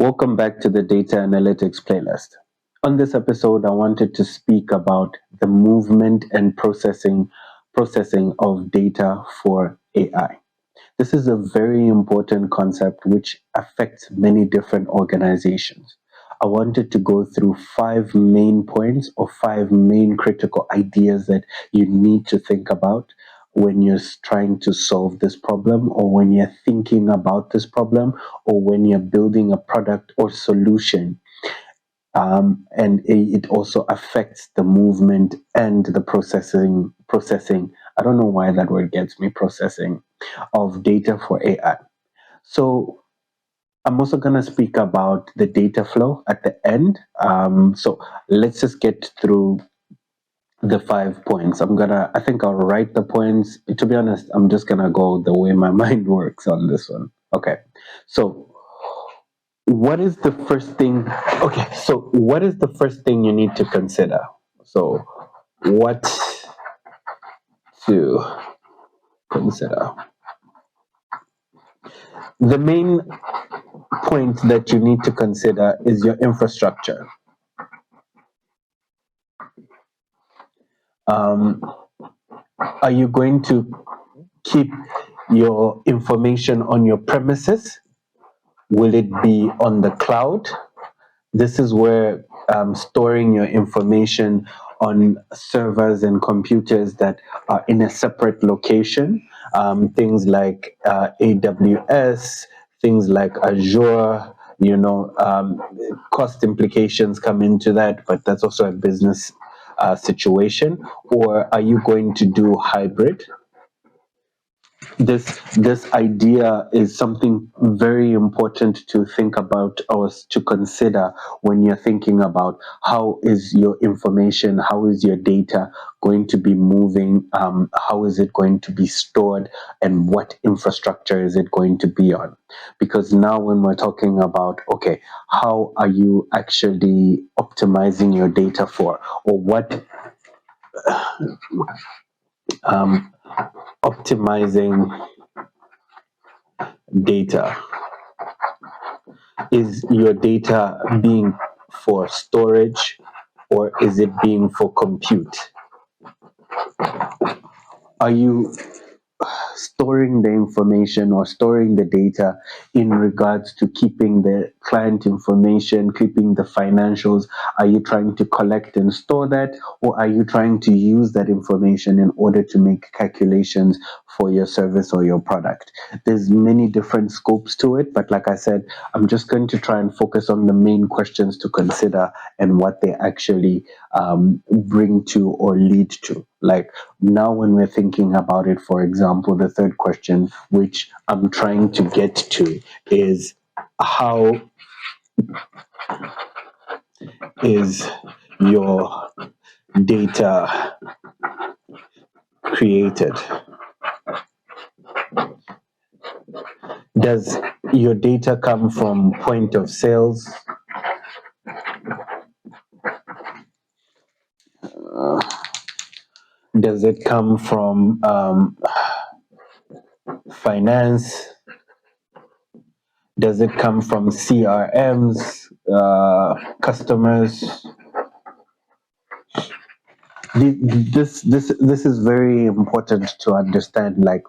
Welcome back to the Data Analytics playlist. On this episode, I wanted to speak about the movement and processing of data for AI. This is a very important concept which affects many different organizations. I wanted to go through five main points or five main critical ideas that you need to think about when you're trying to solve this problem, or when you're thinking about this problem, or when you're building a product or solution. And it also affects the movement and the processing. I don't know why that word gets me, processing of data for AI. So I'm also going to speak about the data flow at the end. So let's just get through the 5 points. I think I'll write the points. To be honest, I'm just going to go the way my mind works on this one. Okay. So what is the first thing? Okay. So what is the first thing you need to consider? So what to consider? The main point that you need to consider is your infrastructure. Are you going to keep your information on your premises? Will it be on the cloud? This is where storing your information on servers and computers that are in a separate location, things like AWS, things like Azure, cost implications come into that, but that's also a business situation. Or are you going to do hybrid? This idea is something very important to think about or to consider when you're thinking about how is your information, how is your data going to be moving, how is it going to be stored, and what infrastructure is it going to be on. Because now when we're talking about, okay, how are you actually optimizing your data for, or what optimizing data, is your data being for storage, or is it being for compute? Are you storing the information or storing the data in regards to keeping the client information, keeping the financials? Are you trying to collect and store that, or are you trying to use that information in order to make calculations for your service or your product? There's many different scopes to it, but like I said, I'm just going to try and focus on the main questions to consider and what they actually bring to or lead to. Like now, when we're thinking about it, for example, the third question, which I'm trying to get to, is how is your data created? Does your data come from point of sales? Does it come from finance? Does it come from CRMs, customers? This is very important to understand. Like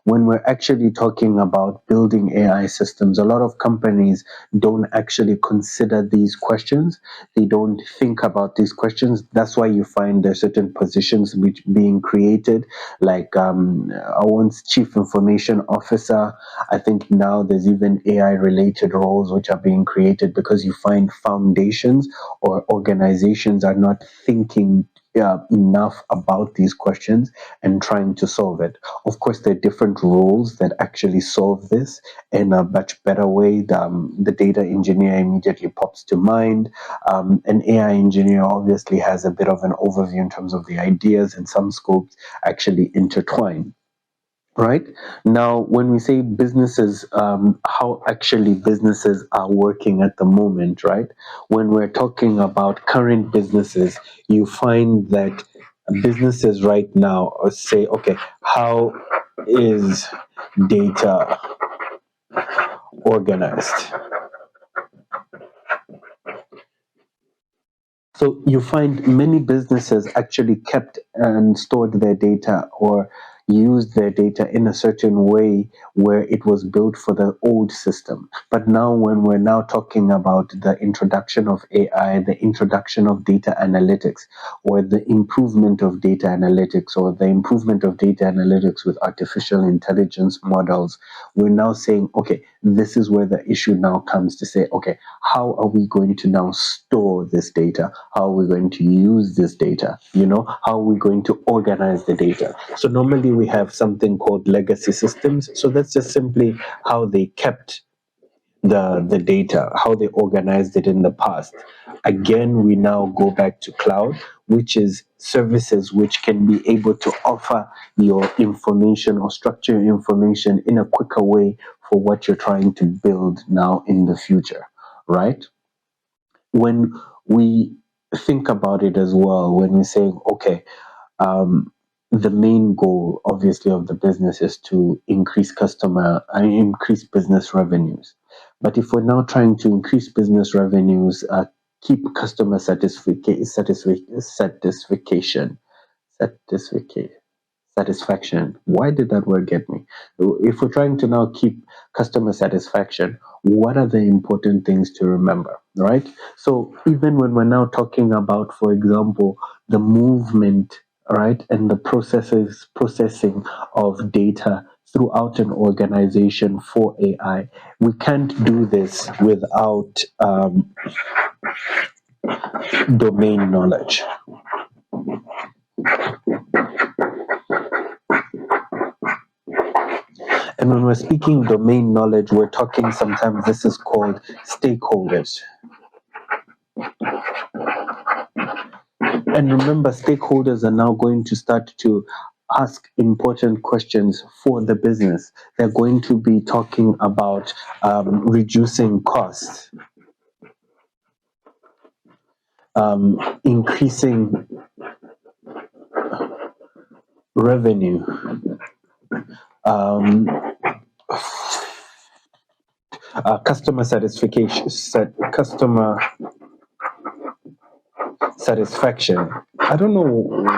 when we're actually talking about building AI systems, a lot of companies don't actually consider these questions. They don't think about these questions. That's why you find there's certain positions which being created, like I want chief information officer. I think now there's even AI related roles which are being created because you find foundations or organizations are not thinking enough about these questions and trying to solve it. Of course, there are different roles that actually solve this in a much better way. The data engineer immediately pops to mind. An AI engineer obviously has a bit of an overview in terms of the ideas, and some scopes actually intertwine. Right now, when we say businesses, how actually businesses are working at the moment, right? When we're talking about current businesses, you find that businesses right now say, okay, how is data organized? So you find many businesses actually kept and stored their data or used their data in a certain way where it was built for the old system. But now, when we're now talking about the introduction of AI, the introduction of data analytics, or the improvement of data analytics, or the improvement of data analytics with artificial intelligence models, we're now saying, okay, this is where the issue now comes to say, okay, how are we going to now store this data? How are we going to use this data? How are we going to organize the data? So normally we have something called legacy systems. So that's just simply how they kept the data, how they organized it in the past. Again, we now go back to cloud, which is services which can be able to offer your information or structure your information in a quicker way for what you're trying to build now in the future, right? When we think about it as well, when we're saying, okay, um, the main goal, obviously, of the business is to increase business revenues. But if we're now trying to increase business revenues, keep customer satisfaction, satisfaction. Why did that word get me? If we're trying to now keep customer satisfaction, what are the important things to remember, right? So even when we're now talking about, for example, the movement, right, and the processing of data throughout an organization for AI, we can't do this without domain knowledge. And when we're speaking domain knowledge, we're talking sometimes this is called stakeholders. And remember, stakeholders are now going to start to ask important questions for the business. They're going to be talking about reducing costs, increasing revenue, um, customer satisfaction. I don't know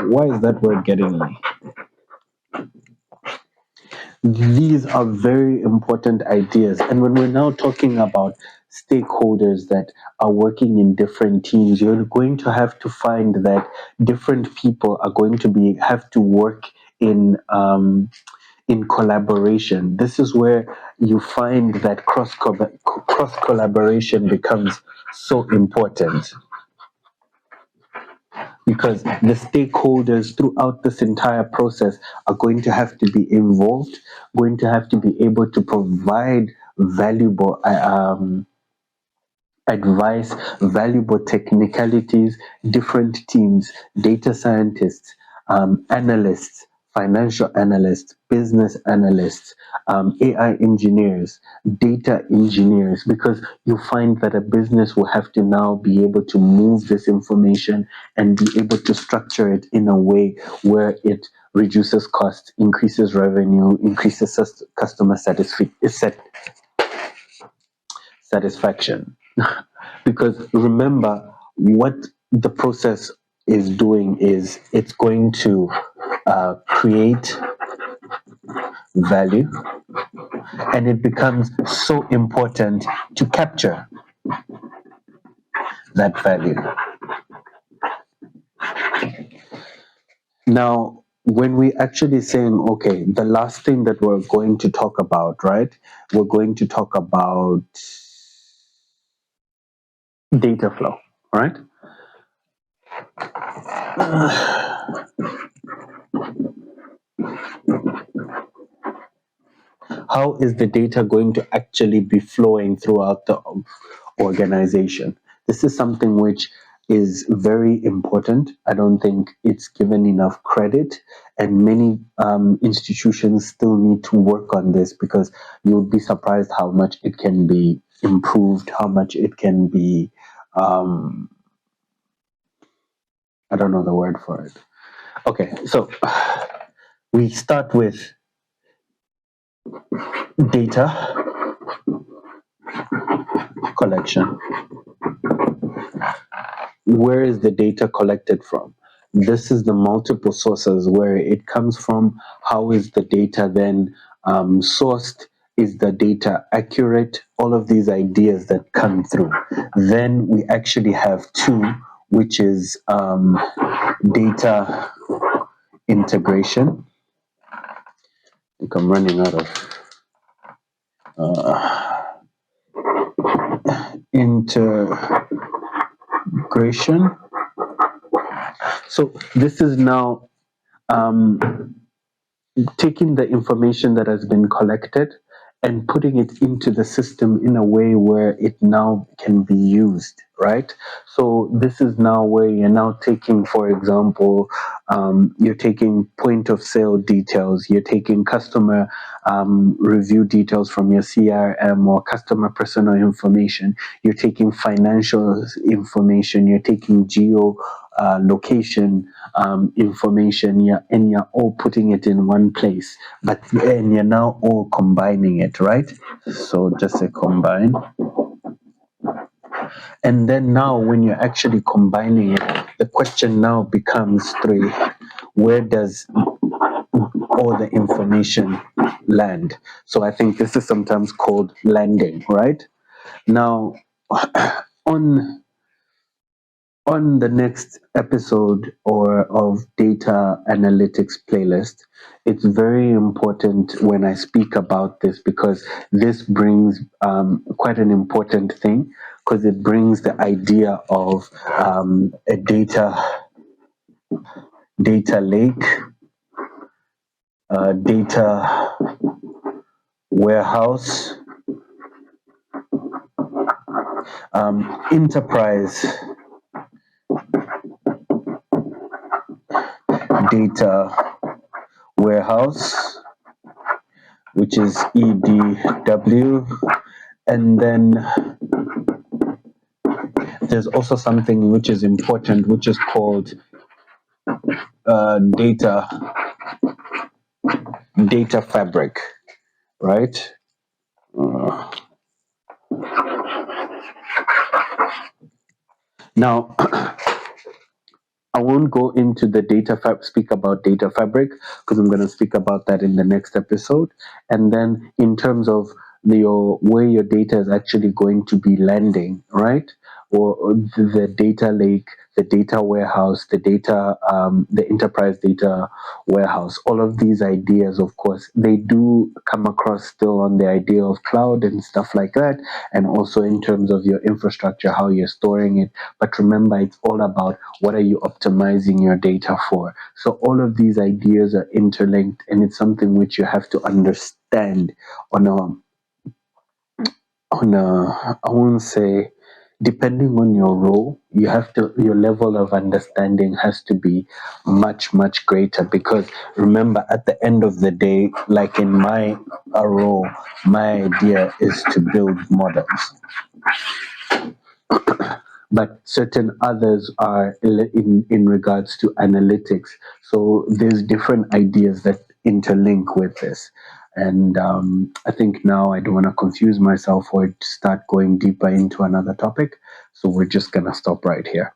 why is that word getting me. These are very important ideas. And when we're now talking about stakeholders that are working in different teams, you're going to have to find that different people are going to have to work in collaboration. This is where you find that cross collaboration becomes so important, because the stakeholders throughout this entire process are going to have to be involved, going to have to be able to provide valuable advice, valuable technicalities, different teams, data scientists, analysts, financial analysts, business analysts, AI engineers, data engineers, because you find that a business will have to now be able to move this information and be able to structure it in a way where it reduces cost, increases revenue, increases customer satisfaction. Because remember, what the process is doing is it's going to create value, and it becomes so important to capture that value. Now, when we actually saying, okay, the last thing that we're going to talk about, right? We're going to talk about data flow, right? How is the data going to actually be flowing throughout the organization? This is something which is very important. I don't think it's given enough credit, and many institutions still need to work on this, because you'll be surprised how much it can be improved, how much it can be. I don't know the word for it. Okay, so we start with data collection. where is the data collected from? This is the multiple sources where it comes from. How is the data then sourced? Is the data accurate? All of these ideas that come through. Then we actually have two, which is data integration. I think I'm running out of integration. So this is now taking the information that has been collected and putting it into the system in a way where it now can be used, right? So this is now where you're now taking, for example, you're taking point of sale details, you're taking customer review details from your CRM or customer personal information, you're taking financial information, you're taking geo location information, and you're all putting it in one place, and you're now all combining it, right? So just say combine. And then now when you're actually combining it, the question now becomes three: where does all the information land? So I think this is sometimes called landing, right? Now on on the next episode or of data analytics playlist, it's very important when I speak about this, because this brings quite an important thing, because it brings the idea of a data lake, data warehouse, enterprise data warehouse, which is EDW, and then there's also something which is important, which is called data fabric, right? Now, I won't go into the speak about data fabric, because I'm going to speak about that in the next episode. And then in terms of where your data is actually going to be landing, right? Or the data lake, the data warehouse, the enterprise data warehouse. All of these ideas, of course, they do come across still on the idea of cloud and stuff like that, and also in terms of your infrastructure, how you're storing it. But remember, it's all about what are you optimizing your data for. So all of these ideas are interlinked, and it's something which you have to understand on I won't say, depending on your role, your level of understanding has to be much, much greater, because remember, at the end of the day, like in my role, my idea is to build models, but certain others are in regards to analytics. So there's different ideas that interlink with this. And I think now I don't want to confuse myself or start going deeper into another topic. So we're just going to stop right here.